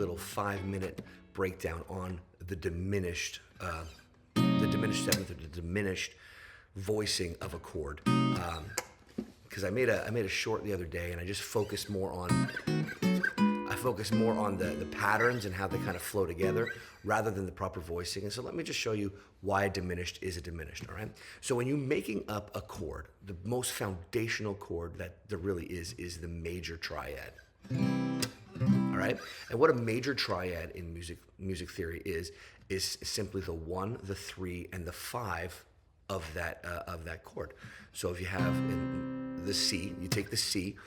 little 5-minute breakdown on the diminished 7th, or the diminished voicing of a chord. Because I made a short the other day, and I just focused more on the patterns and how they kind of flow together rather than the proper voicing. And so let me just show you why a diminished is a diminished, all right? So when you're making up a chord, the most foundational chord that there really is the major triad, all right? And what a major triad in music theory is simply the 1, the 3, and the 5 of that chord. So if you have the C, you take the C,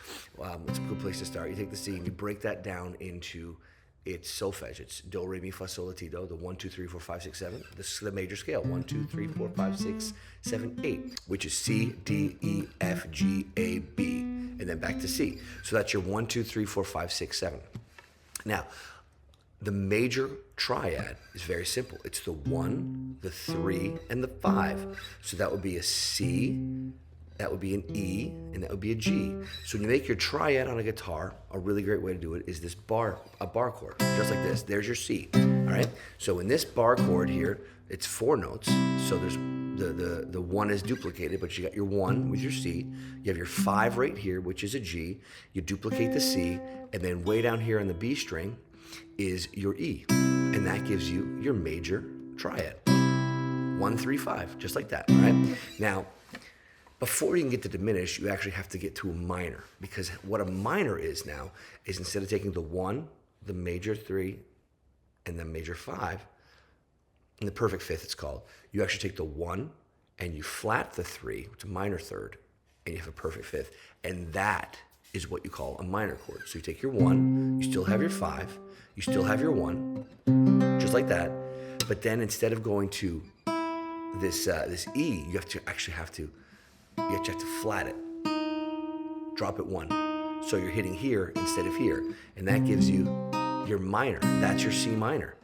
it's a good place to start. You take the C and you break that down into its solfege. It's do, re, mi, fa, sol, la, ti, do, the 1, 2, 3, 4, 5, 6, 7. This is the major scale, 1, 2, 3, 4, 5, 6, 7, 8, which is C, D, E, F, G, A, B, and then back to C. So that's your 1, 2, 3, 4, 5, 6, 7. Now, the major triad is very simple. It's the 1, the 3, and the 5. So that would be a C, that would be an E, and that would be a G. So when you make your triad on a guitar, a really great way to do it is this bar chord, just like this. There's your C, all right? So in this bar chord here, it's 4 notes. So there's the 1 is duplicated, but you got your 1 with your C. You have your 5 right here, which is a G. You duplicate the C, and then way down here on the B string is your E, and that gives you your major triad. 1, 3, 5, just like that, all right? Now, before you can get to diminished, you actually have to get to a minor, because what a minor is now is instead of taking the 1, the major 3, and the major 5, in the perfect fifth it's called, you actually take the 1 and you flat the 3, which is a minor third, and you have a perfect fifth, and that is what you call a minor chord. So you take your 1, you still have your 5, you still have your 1, just like that, but then instead of going to this E, you have to flat it, drop it 1. So you're hitting here instead of here, and that gives you your minor. That's your C minor.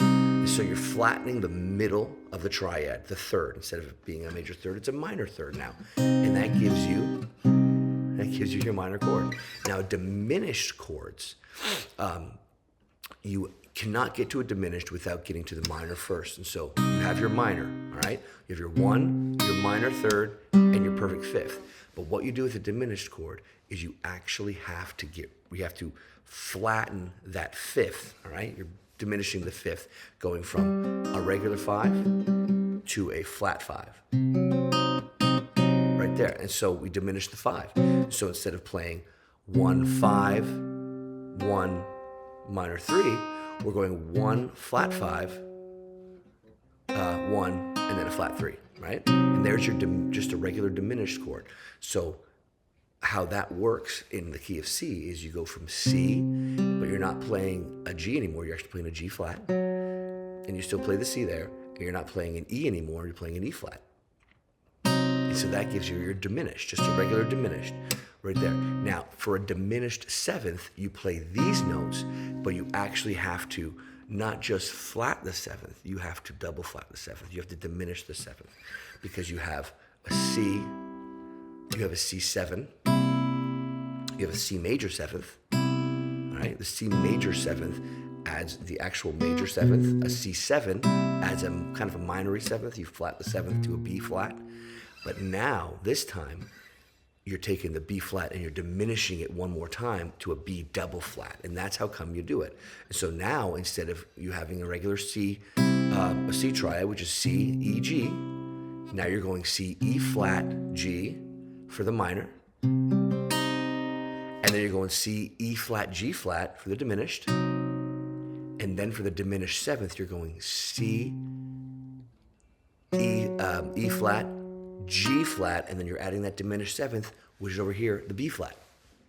So you're flattening the middle of the triad, the third. Instead of it being a major third, it's a minor third now, and that gives you your minor chord. Now, diminished chords, you cannot get to a diminished without getting to the minor first. And so you have your minor, all right? You have your 1, your minor third, and your perfect fifth. But what you do with a diminished chord is you actually have to flatten that fifth, all right? You're diminishing the fifth, going from a regular 5 to a flat 5. Right there. And so we diminish the 5. So instead of playing 1, 5, 1, minor 3, we're going 1, flat 5, 1, and then a flat 3, right? And there's your just a regular diminished chord. So how that works in the key of C is you go from C, but you're not playing a G anymore, you're actually playing a G flat, and you still play the C there, and you're not playing an E anymore, you're playing an E flat. And so that gives you your diminished, just a regular diminished. Right there. Now, for a diminished 7th, you play these notes, but you actually have to not just flat the 7th, you have to double flat the 7th. You have to diminish the 7th, because you have a C, you have a C7, you have a C major 7th, all right? The C major 7th adds the actual major 7th. A C7 adds a kind of a minor 7th. You flat the 7th to a B flat. But now, this time, you're taking the B flat and you're diminishing it one more time to a B double flat. And that's how come you do it. And so now, instead of you having a regular C, a C triad, which is C, E, G, now you're going C, E flat, G for the minor. And then you're going C, E flat, G flat for the diminished. And then for the diminished 7th, you're going C, E flat, G flat, and then you're adding that diminished 7th, which is over here, the B flat.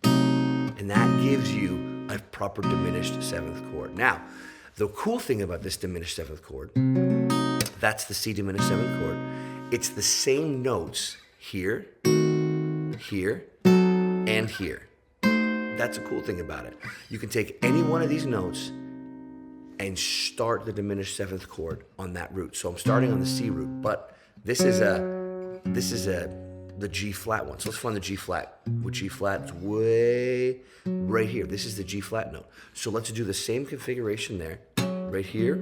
And that gives you a proper diminished 7th chord. Now, the cool thing about this diminished 7th chord, that's the C diminished 7th chord. It's the same notes here, here, and here. That's a cool thing about it. You can take any one of these notes and start the diminished 7th chord on that root. So I'm starting on the C root, but this is a the G flat one. So let's find the G flat. With G flat, it's way right here. This is the G flat note. So let's do the same configuration there, right here,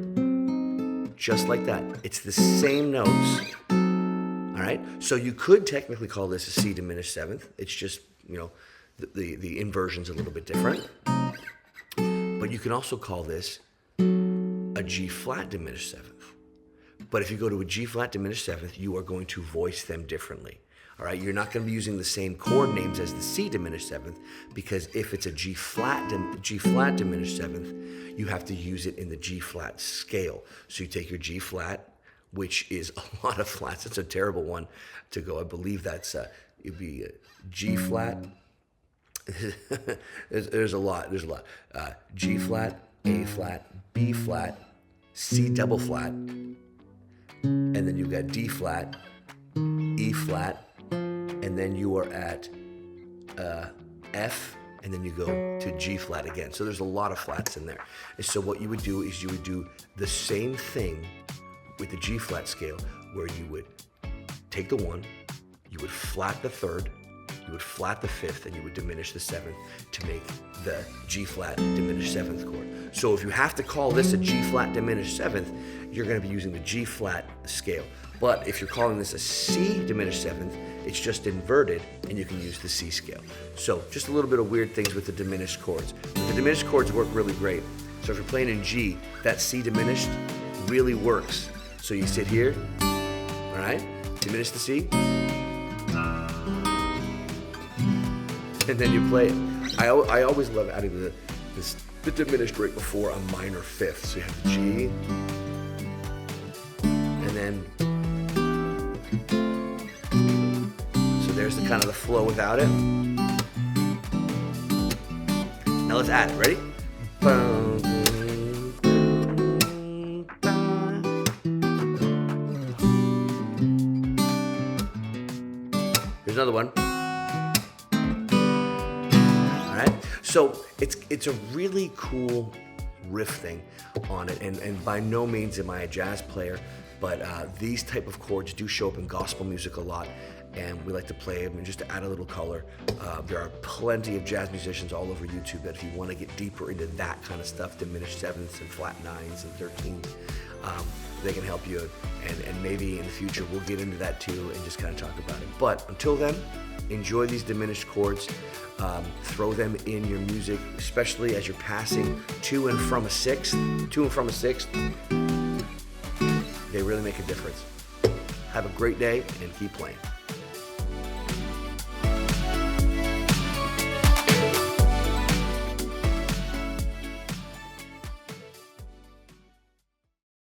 just like that. It's the same notes. All right. So you could technically call this a C diminished seventh. It's just, you know, the inversion's a little bit different. But you can also call this a G flat diminished seventh. But if you go to a G flat diminished seventh, you are going to voice them differently. All right, you're not going to be using the same chord names as the C diminished seventh, because if it's a G flat diminished seventh, you have to use it in the G flat scale. So you take your G flat, which is a lot of flats. It's a terrible one to go. I believe that's it'd be a G flat. There's a lot. G flat, A flat, B flat, C double flat, and then you've got D flat, E flat, and then you are at F, and then you go to G flat again. So there's a lot of flats in there. And so what you would do is you would do the same thing with the G flat scale, where you would take the 1, you would flat the 3rd, you would flat the 5th, and you would diminish the 7th to make the G flat diminished 7th chord. So if you have to call this a G flat diminished 7th, you're going to be using the G flat scale. But if you're calling this a C diminished 7th, it's just inverted, and you can use the C scale. So just a little bit of weird things with the diminished chords. But the diminished chords work really great. So if you're playing in G, that C diminished really works. So you sit here, all right, diminish the C, and then you play it. I always love adding the diminished right before a minor 5th. So you have the G, and then, so there's the kind of the flow without it. Now let's add it, ready? Here's another one. So it's a really cool riff thing on it, and by no means am I a jazz player, but these type of chords do show up in gospel music a lot, and we like to play them and just to add a little color. There are plenty of jazz musicians all over YouTube that if you want to get deeper into that kind of stuff, diminished sevenths and flat 9s and 13s, they can help you, and maybe in the future we'll get into that too and just kind of talk about it. But until then, enjoy these diminished chords. Throw them in your music, especially as you're passing to and from a sixth. They really make a difference. Have a great day and keep playing.